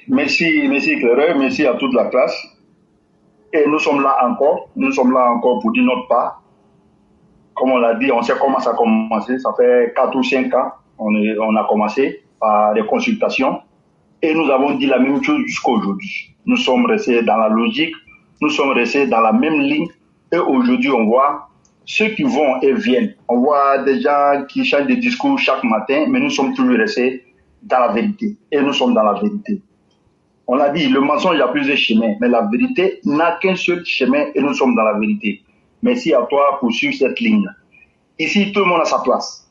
Merci Claire, merci à toute la classe. Et nous sommes là encore pour dire notre part. Comme on l'a dit, on sait comment ça a commencé. Ça fait 4 ou 5 ans. On a commencé par des consultations et nous avons dit la même chose jusqu'à aujourd'hui. Nous sommes restés dans la logique, nous sommes restés dans la même ligne et aujourd'hui on voit ceux qui vont et viennent. On voit des gens qui changent de discours chaque matin, mais nous sommes toujours restés dans la vérité et nous sommes dans la vérité. On l'a dit, le mensonge a plusieurs chemins, mais la vérité n'a qu'un seul chemin et nous sommes dans la vérité. Merci à toi pour suivre cette ligne. Ici, tout le monde a sa place.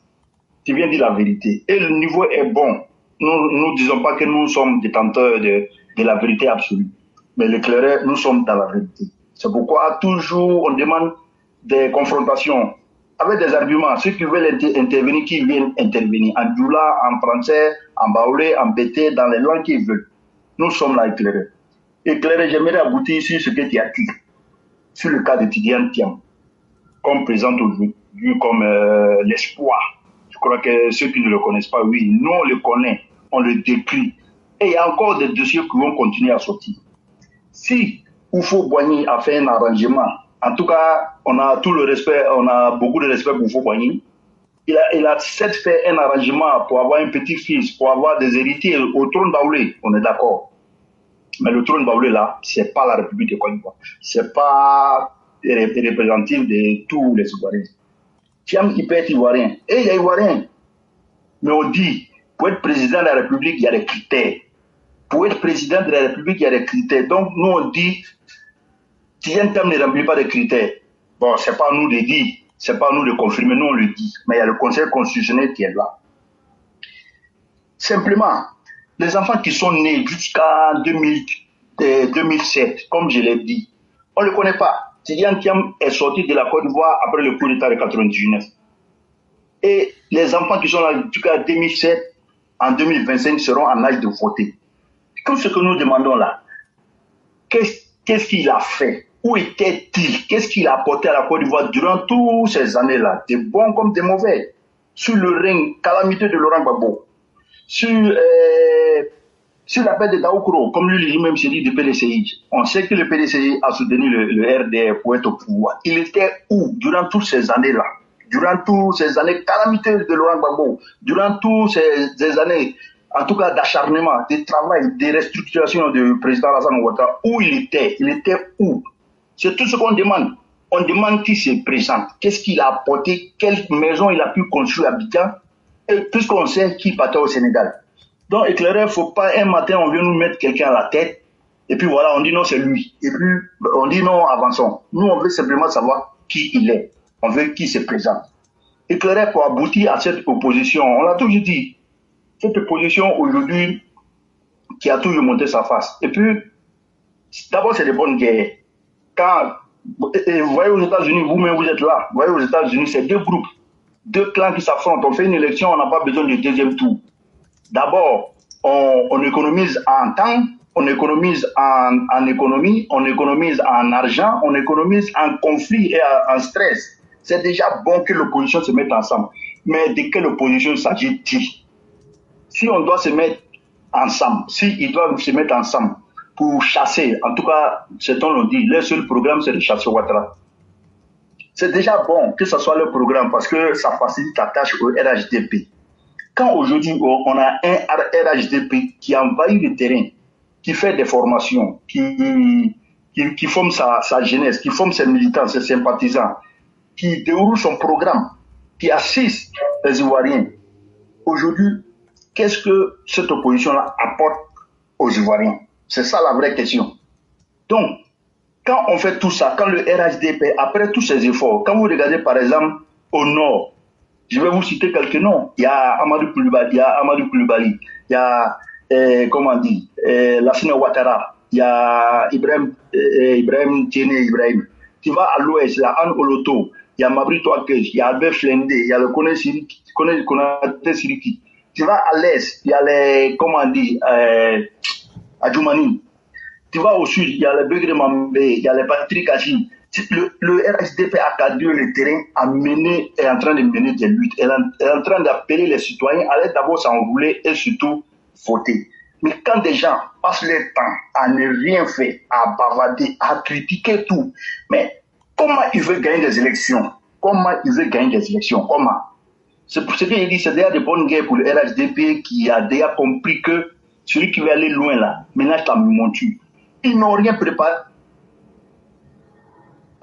Tu viens dire la vérité. Et le niveau est bon. Nous ne disons pas que nous sommes détenteurs de la vérité absolue. Mais l'éclaireur, nous sommes dans la vérité. C'est pourquoi toujours on demande des confrontations avec des arguments. Ceux qui veulent intervenir, qui viennent intervenir. En doula, en français, en baoulé, en bété, dans les langues qu'ils veulent. Nous sommes là éclairés. Éclairés, j'aimerais aboutir sur ce que tu as dit, sur le cas de Tidiane Thiam, comme présente aujourd'hui, comme l'espoir. Je crois que ceux qui ne le connaissent pas, oui, nous on le connaît, on le décrit. Et il y a encore des dossiers qui vont continuer à sortir. Si Oufo Boigny a fait un arrangement, en tout cas, on a tout le respect, on a beaucoup de respect pour Oufo Boigny. Il a certes fait un arrangement pour avoir un petit-fils, pour avoir des héritiers au trône Baoulé, on est d'accord. Mais le trône Baoulé là, c'est pas la République de Côte d'Ivoire. C'est pas représentatif de tous les Ivoiriens. Thiam, il peut être Ivoirien. Et il est Ivoirien. Mais on dit, pour être président de la République, il y a des critères. Pour être président de la République, il y a des critères. Donc, nous, on dit, Tidiane Thiam ne remplit pas de critères. Bon, c'est pas à nous de dire, c'est pas à nous de confirmer, nous, on le dit. Mais il y a le Conseil constitutionnel qui est là. Simplement, les enfants qui sont nés jusqu'à 2007, comme je l'ai dit, on ne le connaît pas. Tidiane Thiam est sorti de la Côte d'Ivoire après le coup d'État de 99. Et les enfants qui sont là jusqu'à 2007, en 2025, seront en âge de voter. Tout ce que nous demandons là, qu'est-ce qu'il a fait? Où était-il? Qu'est-ce qu'il a apporté à la Côte d'Ivoire durant toutes ces années-là, des bons comme des mauvais, sur le règne calamiteux de Laurent Gbagbo, sur l'appel de Daoukro, comme lui-même s'est dit du PDCI. On sait que le PDCI a soutenu le RDR pour être au pouvoir. Il était où durant toutes ces années-là? Durant toutes ces années calamiteuses de Laurent Gbagbo, durant toutes ces années, en tout cas d'acharnement, de travail, de restructuration du président Alassane Ouattara, où il était où? C'est tout ce qu'on demande. On demande qui se présente, qu'est-ce qu'il a apporté, quelle maison il a pu construire à Abidjan, et puisqu'on sait qui partait au Sénégal. Donc, éclaireur, il ne faut pas un matin, on vient nous mettre quelqu'un à la tête, et puis voilà, on dit non, c'est lui. Et puis, on dit non, avançons. Nous, on veut simplement savoir qui il est. On veut qui se présente. Éclaireur, pour aboutir à cette opposition, on l'a toujours dit, cette opposition aujourd'hui qui a toujours monté sa face. Et puis, d'abord, c'est des bonnes guerres. Quand, vous voyez aux États-Unis, vous-même, vous êtes là. Vous voyez aux États-Unis, c'est deux groupes, deux clans qui s'affrontent. On fait une élection, on n'a pas besoin du deuxième tour. D'abord, on économise en temps, on économise en économie, on économise en argent, on économise en conflit et en stress. C'est déjà bon que l'opposition se mette ensemble. Mais de quelle opposition s'agit-il? Si on doit se mettre ensemble, s'ils doivent se mettre ensemble pour chasser, en tout cas, c'est on le dit, leur seul programme, c'est de chasser Ouattara. C'est déjà bon que ce soit le programme parce que ça facilite la tâche au RHDP. Quand aujourd'hui on a un RHDP qui envahit le terrain, qui fait des formations, qui forme sa jeunesse, qui forme ses militants, ses sympathisants, qui déroule son programme, qui assiste les Ivoiriens, aujourd'hui, qu'est-ce que cette opposition-là apporte aux Ivoiriens? C'est ça la vraie question. Donc, quand on fait tout ça, quand le RHDP, après tous ces efforts, quand vous regardez par exemple au nord, je vais vous citer quelques noms. Il y a Amadou Koulibaly, il y a, comment on dit, Lassina Ouattara, il y a Ibrahim Tiene Ibrahim. Tu vas à l'ouest, il y a Anne Oloto, il y a Mabri Touakej, il y a Albert Flendé, il y a le Konaté Siriki. Tu vas à l'est, il y a les, comment on dit, Adjoumani. Tu vas au sud, il y a le Begré Mambé, il y a le Patrick Hachi. Le RSDP a cadré le terrain, est en train de mener des luttes, elle est en train d'appeler les citoyens à aller d'abord s'enrouler et surtout voter. Mais quand des gens passent leur temps à ne rien faire, à bavader, à critiquer tout. Mais comment il veut gagner des élections? Comment il veut gagner des élections? Comment? C'est pour ce que je dis, c'est déjà de bonnes guerres pour le RHDP qui a déjà compris que celui qui veut aller loin là, ménage ta monture. Ils n'ont rien préparé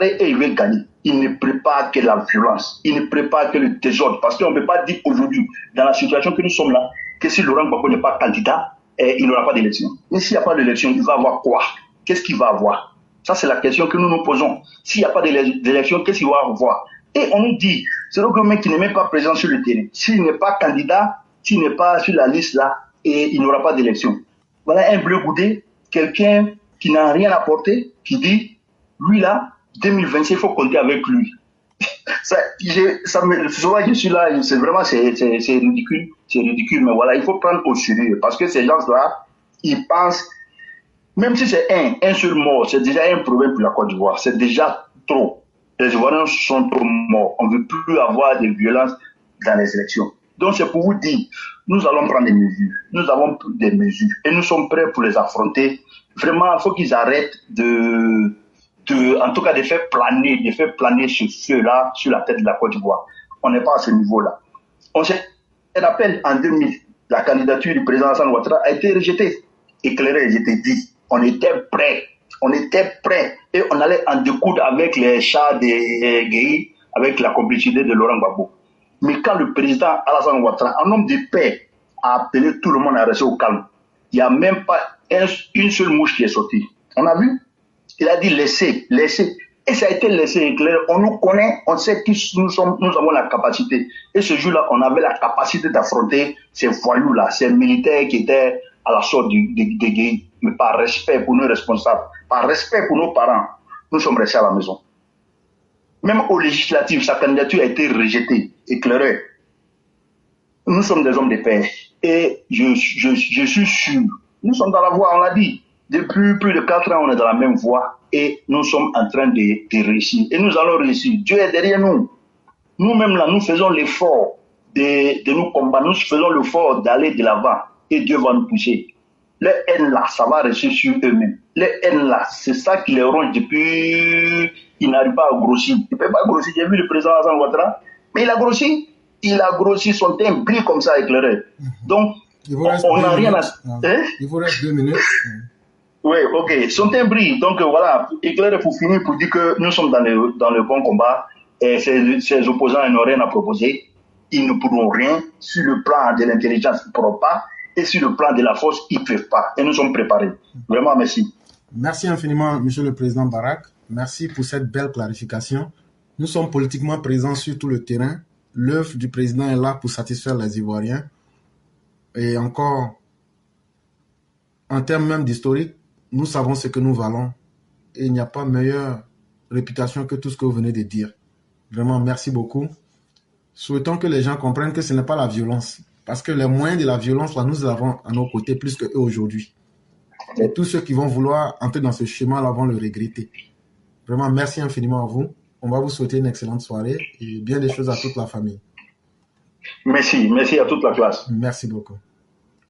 et ils veulent gagner. Ils ne préparent que la violence. Ils ne préparent que le désordre. Parce qu'on ne peut pas dire aujourd'hui, dans la situation que nous sommes là, que si Laurent Gbagbo n'est pas candidat, il n'aura pas d'élection. Et s'il n'y a pas d'élection, il va avoir quoi? Qu'est-ce qu'il va avoir? Ça, c'est la question que nous nous posons. S'il n'y a pas d'élection, qu'est-ce qu'il va avoir? Et on nous dit, c'est le gouvernement qui n'est même pas présent sur le terrain. S'il n'est pas candidat, s'il n'est pas sur la liste là, et il n'aura pas d'élection. Voilà un bleu goudé, quelqu'un qui n'a rien apporté, qui dit, lui là, 2025, il faut compter avec lui. Souvent, je suis là, c'est vraiment, c'est ridicule, mais voilà, il faut prendre au sérieux, parce que ces gens-là, ils pensent, même si c'est un seul mort, c'est déjà un problème pour la Côte d'Ivoire, c'est déjà trop. Les Ivoiriens sont trop morts, on ne veut plus avoir de violence dans les élections. Donc c'est pour vous dire, nous allons prendre des mesures, nous avons pris des mesures, et nous sommes prêts pour les affronter. Vraiment, il faut qu'ils arrêtent en tout cas de faire planer ce feu-là sur la tête de la Côte d'Ivoire. On n'est pas à ce niveau-là. On se rappelle, en 2000, la candidature du président Alassane Ouattara a été rejetée. Éclairé, je t'ai dit, on était prêts. Et on allait en découdre avec les chats des Guéhi, avec la complicité de Laurent Gbagbo. Mais quand le président Alassane Ouattara, un homme de paix, a appelé tout le monde à rester au calme, il n'y a même pas une seule mouche qui est sortie. On a vu? Il a dit laissez. Et ça a été laissé éclairé. On nous connaît, on sait qui nous sommes, nous avons la capacité. Et ce jour-là, on avait la capacité d'affronter ces voyous-là, ces militaires qui étaient à la sorte des Guéhi. Mais par respect pour nos responsables, par respect pour nos parents, nous sommes restés à la maison. Même aux législatives, sa candidature a été rejetée, éclairée. Nous sommes des hommes de paix. Et je suis sûr, nous sommes dans la voie, on l'a dit. Depuis plus de 4 ans, on est dans la même voie et nous sommes en train de réussir. Et nous allons réussir. Dieu est derrière nous. Nous-mêmes, là, nous faisons l'effort de nous combattre. Nous faisons l'effort d'aller de l'avant et Dieu va nous pousser. Les haines là, ça va rester sur eux-mêmes. Les haines là, c'est ça qui les ronge depuis. Ils n'arrivent pas à grossir. Ils ne peuvent pas grossir. J'ai vu le président Alassane Ouattara, mais il a grossi. Il a grossi, son teint brille comme ça, éclairé. Donc, on n'a rien à. Hein? Il vous reste 2 minutes. Oui, ok. Son teint brille. Donc voilà, éclairé pour finir, pour dire que nous sommes dans le bon combat. Et ces opposants n'ont rien à proposer. Ils ne pourront rien. Sur le plan de l'intelligence, ils ne pourront pas. Et sur le plan de la force, ils ne peuvent pas. Et nous sommes préparés. Vraiment, merci. Merci infiniment, Monsieur le Président Barak. Merci pour cette belle clarification. Nous sommes politiquement présents sur tout le terrain. L'œuvre du président est là pour satisfaire les Ivoiriens. Et encore, en termes même d'historique, nous savons ce que nous valons. Et il n'y a pas meilleure réputation que tout ce que vous venez de dire. Vraiment, merci beaucoup. Souhaitons que les gens comprennent que ce n'est pas la violence. Parce que les moyens de la violence, là, nous les avons à nos côtés plus qu'eux aujourd'hui. Et tous ceux qui vont vouloir entrer dans ce schéma-là vont le regretter. Vraiment, merci infiniment à vous. On va vous souhaiter une excellente soirée et bien des choses à toute la famille. Merci à toute la classe. Merci beaucoup.